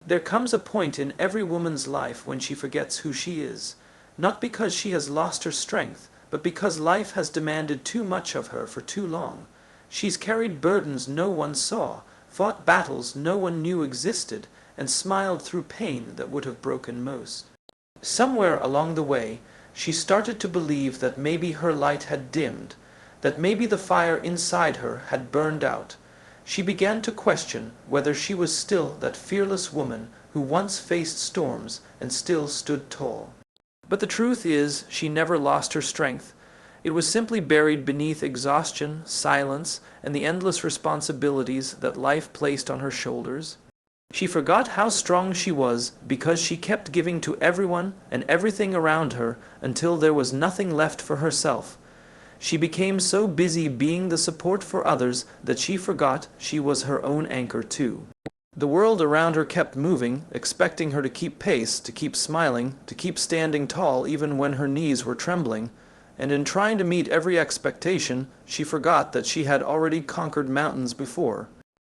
There comes a point in every woman's life when she forgets who she is, not because she has lost her strength, but because life has demanded too much of her for too long. She's carried burdens no one saw, fought battles no one knew existed, and smiled through pain that would have broken most. Somewhere along the way, she started to believe that maybe her light had dimmed, that maybe the fire inside her had burned out. She began to question whether she was still that fearless woman who once faced storms and still stood tall. But the truth is, she never lost her strength. It was simply buried beneath exhaustion, silence, and the endless responsibilities that life placed on her shoulders. She forgot how strong she was because she kept giving to everyone and everything around her until there was nothing left for herself. She became so busy being the support for others that she forgot she was her own anchor too. The world around her kept moving, expecting her to keep pace, to keep smiling, to keep standing tall even when her knees were trembling, and in trying to meet every expectation, she forgot that she had already conquered mountains before.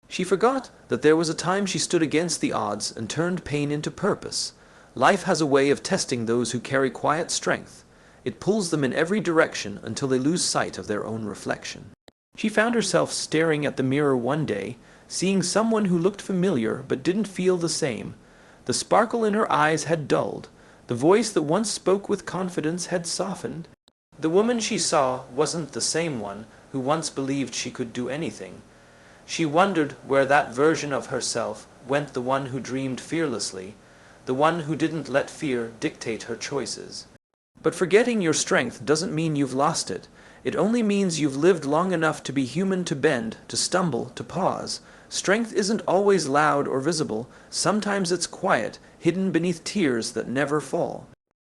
She forgot that there was a time she stood against the odds and turned pain into purpose. Life has a way of testing those who carry quiet strength. It pulls them in every direction until they lose sight of their own reflection. She found herself staring at the mirror one day, seeing someone who looked familiar but didn't feel the same. The sparkle in her eyes had dulled. The voice that once spoke with confidence had softened. The woman she saw wasn't the same one who once believed she could do anything. She wondered where that version of herself went, the one who dreamed fearlessly, the one who didn't let fear dictate her choices. But forgetting your strength doesn't mean you've lost it. It only means you've lived long enough to be human, to bend, to stumble, to pause. Strength isn't always loud or visible. Sometimes it's quiet, hidden beneath tears that never fall.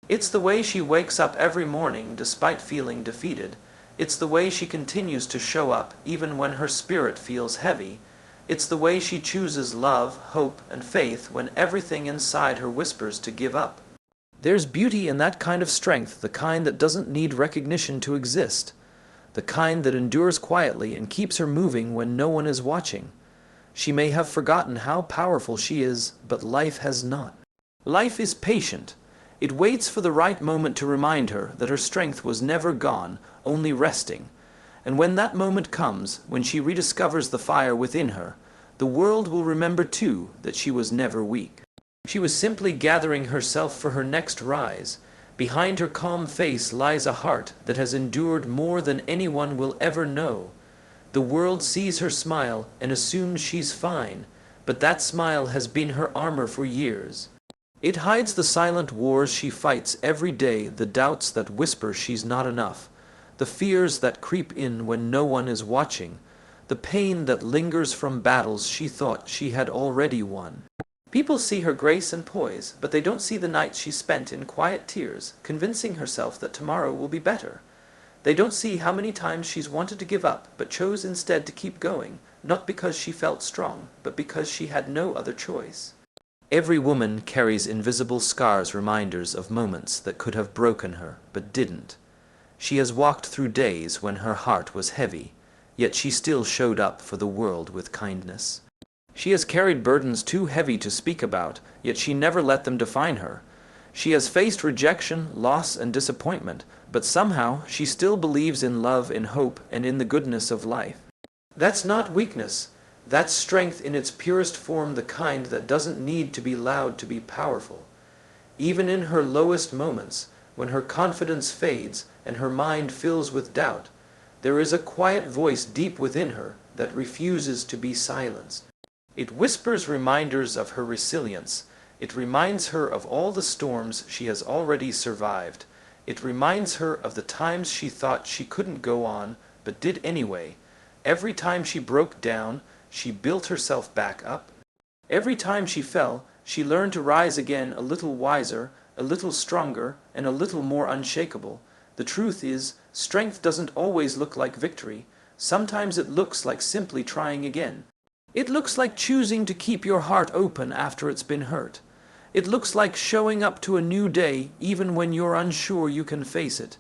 It's the way she wakes up every morning despite feeling defeated. It's the way she continues to show up even when her spirit feels heavy. It's the way she chooses love, hope, and faith when everything inside her whispers to give up. There's beauty in that kind of strength, the kind that doesn't need recognition to exist, the kind that endures quietly and keeps her moving when no one is watching. She may have forgotten how powerful she is, but life has not. Life is patient. It waits for the right moment to remind her that her strength was never gone, only resting. And when that moment comes, when she rediscovers the fire within her, the world will remember too that she was never weak. She was simply gathering herself for her next rise. Behind her calm face lies a heart that has endured more than anyone will ever know. The world sees her smile and assumes she's fine, but that smile has been her armor for years. It hides the silent wars she fights every day, the doubts that whisper she's not enough, the fears that creep in when no one is watching, the pain that lingers from battles she thought she had already won. People see her grace and poise, but they don't see the nights she spent in quiet tears, convincing herself that tomorrow will be better. They don't see how many times she's wanted to give up, but chose instead to keep going, not because she felt strong, but because she had no other choice. Every woman carries invisible scars, reminders of moments that could have broken her, but didn't. She has walked through days when her heart was heavy, yet she still showed up for the world with kindness. She has carried burdens too heavy to speak about, yet she never let them define her. She has faced rejection, loss, and disappointment, but somehow she still believes in love, in hope, and in the goodness of life. That's not weakness. That's strength in its purest form, the kind that doesn't need to be loud to be powerful. Even in her lowest moments, when her confidence fades and her mind fills with doubt, there is a quiet voice deep within her that refuses to be silenced. It whispers reminders of her resilience. It reminds her of all the storms she has already survived. It reminds her of the times she thought she couldn't go on, but did anyway. Every time she broke down, she built herself back up. Every time she fell, she learned to rise again, a little wiser, a little stronger, and a little more unshakable. The truth is, strength doesn't always look like victory. Sometimes it looks like simply trying again. It looks like choosing to keep your heart open after it's been hurt. It looks like showing up to a new day even when you're unsure you can face it.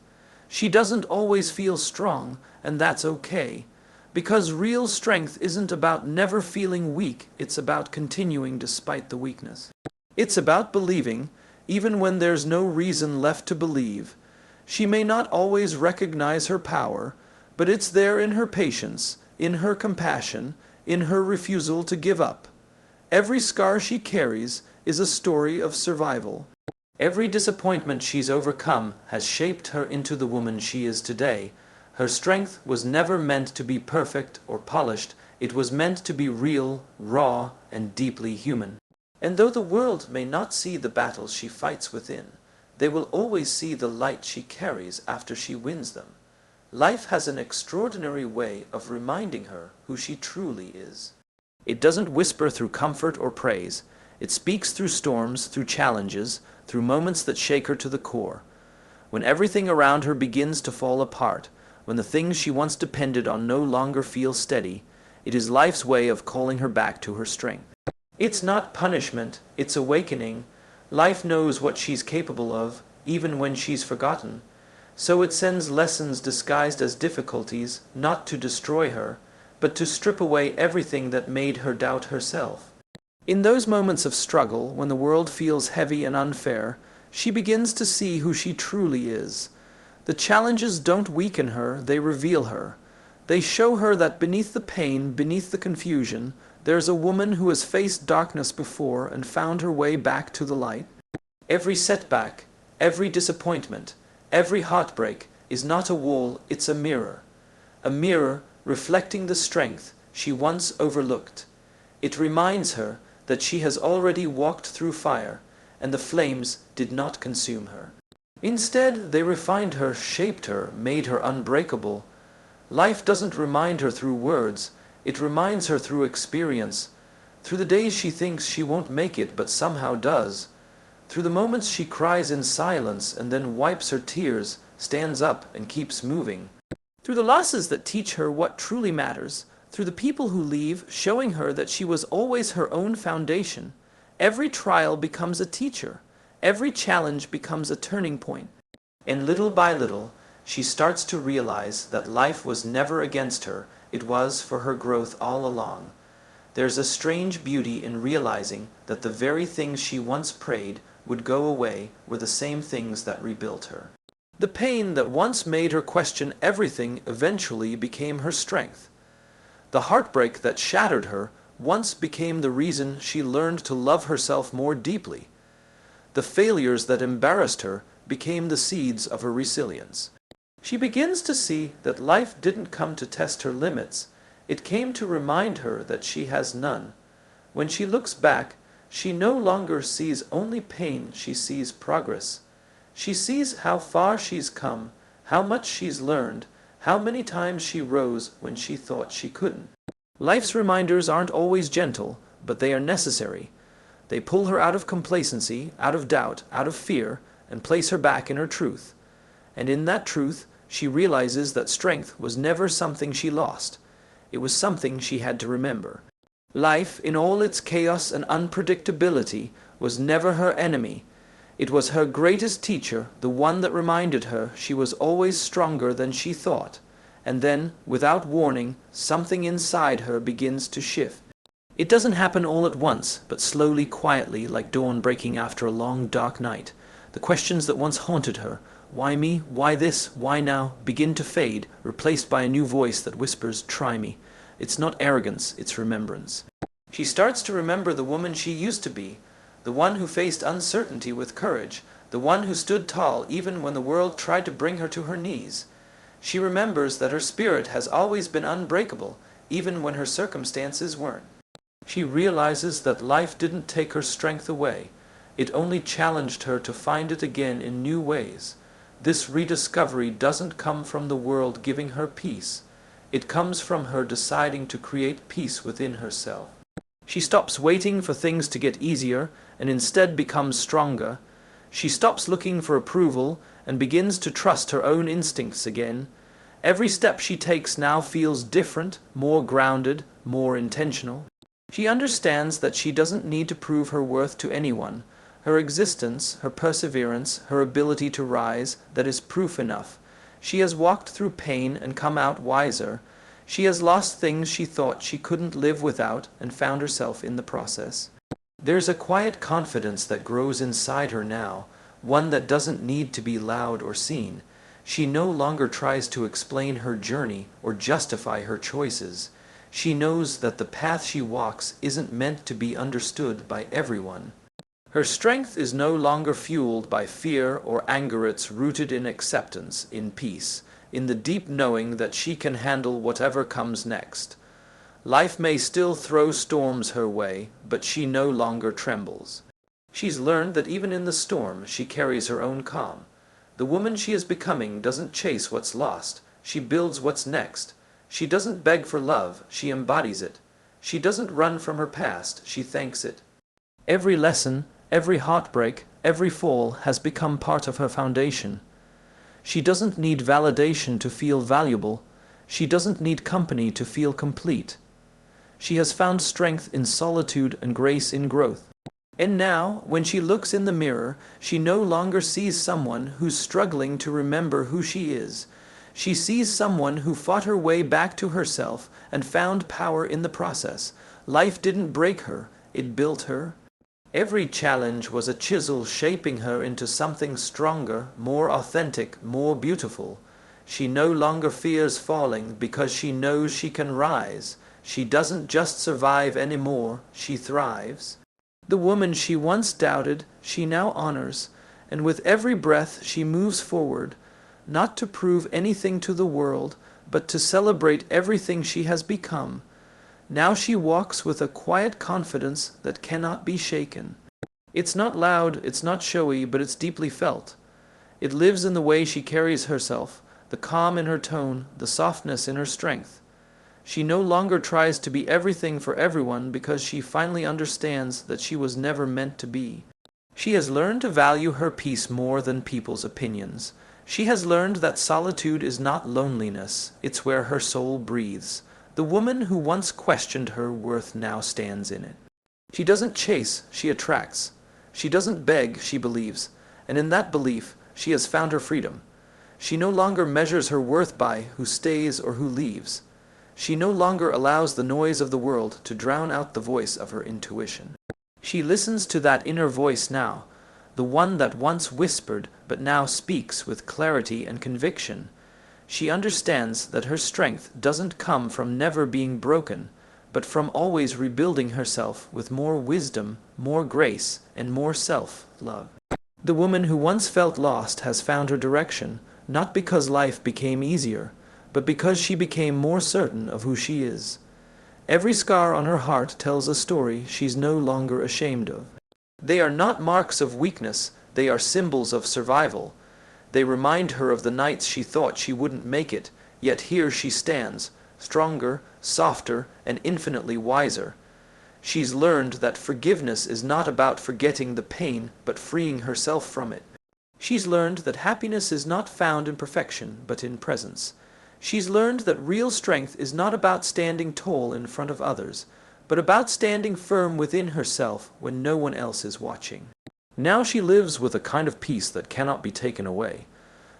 She doesn't always feel strong, and that's okay. Because real strength isn't about never feeling weak, it's about continuing despite the weakness. It's about believing, even when there's no reason left to believe. She may not always recognize her power, but it's there in her patience, in her compassion, in her refusal to give up. Every scar she carries is a story of survival. Every disappointment she's overcome has shaped her into the woman she is today. Her strength was never meant to be perfect or polished. It was meant to be real, raw, and deeply human. And though the world may not see the battles she fights within, they will always see the light she carries after she wins them. Life has an extraordinary way of reminding her who she truly is. It doesn't whisper through comfort or praise. It speaks through storms, through challenges, through moments that shake her to the core. When everything around her begins to fall apart, when the things she once depended on no longer feel steady, it is life's way of calling her back to her strength. It's not punishment, it's awakening. Life knows what she's capable of, even when she's forgotten. So it sends lessons disguised as difficulties, not to destroy her, but to strip away everything that made her doubt herself. In those moments of struggle, when the world feels heavy and unfair, she begins to see who she truly is. The challenges don't weaken her, they reveal her. They show her that beneath the pain, beneath the confusion, there's a woman who has faced darkness before and found her way back to the light. Every setback, every disappointment, every heartbreak is not a wall, it's a mirror reflecting the strength she once overlooked. It reminds her that she has already walked through fire, and the flames did not consume her. Instead, they refined her, shaped her, made her unbreakable. Life doesn't remind her through words, it reminds her through experience, through the days she thinks she won't make it but somehow does, through the moments she cries in silence and then wipes her tears, stands up and keeps moving, through the losses that teach her what truly matters, through the people who leave, showing her that she was always her own foundation. Every trial becomes a teacher. Every challenge becomes a turning point. And little by little, she starts to realize that life was never against her, it was for her growth all along. There's a strange beauty in realizing that the very things she once prayed would go away were the same things that rebuilt her. The pain that once made her question everything eventually became her strength. The heartbreak that shattered her once became the reason she learned to love herself more deeply. The failures that embarrassed her became the seeds of her resilience. She begins to see that life didn't come to test her limits, it came to remind her that she has none. When she looks back, she no longer sees only pain, she sees progress. She sees how far she's come, how much she's learned, how many times she rose when she thought she couldn't. Life's reminders aren't always gentle, but they are necessary. They pull her out of complacency, out of doubt, out of fear, and place her back in her truth. And in that truth, she realizes that strength was never something she lost. It was something she had to remember. Life, in all its chaos and unpredictability, was never her enemy. It was her greatest teacher, the one that reminded her she was always stronger than she thought. And then, without warning, something inside her begins to shift. It doesn't happen all at once, but slowly, quietly, like dawn breaking after a long, dark night. The questions that once haunted her, why me, why this, why now, begin to fade, replaced by a new voice that whispers, try me. It's not arrogance, it's remembrance. She starts to remember the woman she used to be, the one who faced uncertainty with courage, the one who stood tall even when the world tried to bring her to her knees. She remembers that her spirit has always been unbreakable, even when her circumstances weren't. She realizes that life didn't take her strength away. It only challenged her to find it again in new ways. This rediscovery doesn't come from the world giving her peace. It comes from her deciding to create peace within herself. She stops waiting for things to get easier and instead becomes stronger. She stops looking for approval and begins to trust her own instincts again. Every step she takes now feels different, more grounded, more intentional. She understands that she doesn't need to prove her worth to anyone. Her existence, her perseverance, her ability to rise, that is proof enough. She has walked through pain and come out wiser. She has lost things she thought she couldn't live without and found herself in the process. There's a quiet confidence that grows inside her now, one that doesn't need to be loud or seen. She no longer tries to explain her journey or justify her choices. She knows that the path she walks isn't meant to be understood by everyone. Her strength is no longer fueled by fear or anger. It's rooted in acceptance, in peace, in the deep knowing that she can handle whatever comes next. Life may still throw storms her way, but she no longer trembles. She's learned that even in the storm, she carries her own calm. The woman she is becoming doesn't chase what's lost, she builds what's next. She doesn't beg for love, she embodies it. She doesn't run from her past, she thanks it. Every lesson, every heartbreak, every fall has become part of her foundation. She doesn't need validation to feel valuable. She doesn't need company to feel complete. She has found strength in solitude and grace in growth. And now, when she looks in the mirror, she no longer sees someone who's struggling to remember who she is. She sees someone who fought her way back to herself and found power in the process. Life didn't break her, it built her. Every challenge was a chisel shaping her into something stronger, more authentic, more beautiful. She no longer fears falling because she knows she can rise. She doesn't just survive anymore, she thrives. The woman she once doubted, she now honors, and with every breath she moves forward, not to prove anything to the world, but to celebrate everything she has become. Now she walks with a quiet confidence that cannot be shaken. It's not loud, it's not showy, but it's deeply felt. It lives in the way she carries herself, the calm in her tone, the softness in her strength. She no longer tries to be everything for everyone because she finally understands that she was never meant to be. She has learned to value her peace more than people's opinions. She has learned that solitude is not loneliness, it's where her soul breathes. The woman who once questioned her worth now stands in it. She doesn't chase, she attracts. She doesn't beg, she believes. And in that belief, she has found her freedom. She no longer measures her worth by who stays or who leaves. She no longer allows the noise of the world to drown out the voice of her intuition. She listens to that inner voice now, the one that once whispered but now speaks with clarity and conviction. She understands that her strength doesn't come from never being broken, but from always rebuilding herself with more wisdom, more grace, and more self-love. The woman who once felt lost has found her direction, not because life became easier, but because she became more certain of who she is. Every scar on her heart tells a story she's no longer ashamed of. They are not marks of weakness, they are symbols of survival. They remind her of the nights she thought she wouldn't make it, yet here she stands, stronger, softer, and infinitely wiser. She's learned that forgiveness is not about forgetting the pain, but freeing herself from it. She's learned that happiness is not found in perfection, but in presence. She's learned that real strength is not about standing tall in front of others, but about standing firm within herself when no one else is watching. Now she lives with a kind of peace that cannot be taken away.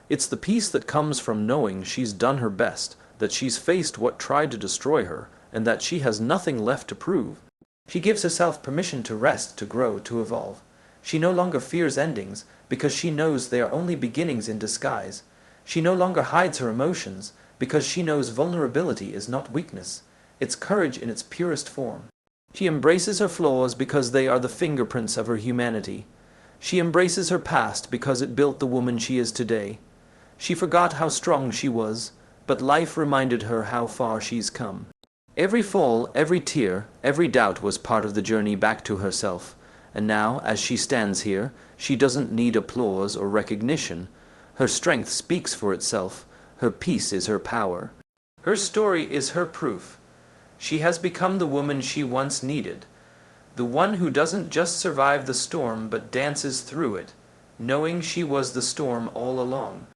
It's the peace that comes from knowing she's done her best, that she's faced what tried to destroy her, and that she has nothing left to prove. She gives herself permission to rest, to grow, to evolve. She no longer fears endings, because she knows they are only beginnings in disguise. She no longer hides her emotions, because she knows vulnerability is not weakness. It's courage in its purest form. She embraces her flaws because they are the fingerprints of her humanity. She embraces her past because it built the woman she is today. She forgot how strong she was, but life reminded her how far she's come. Every fall, every tear, every doubt was part of the journey back to herself. And now, as she stands here, she doesn't need applause or recognition. Her strength speaks for itself. Her peace is her power. Her story is her proof. She has become the woman she once needed. The one who doesn't just survive the storm but dances through it, knowing she was the storm all along.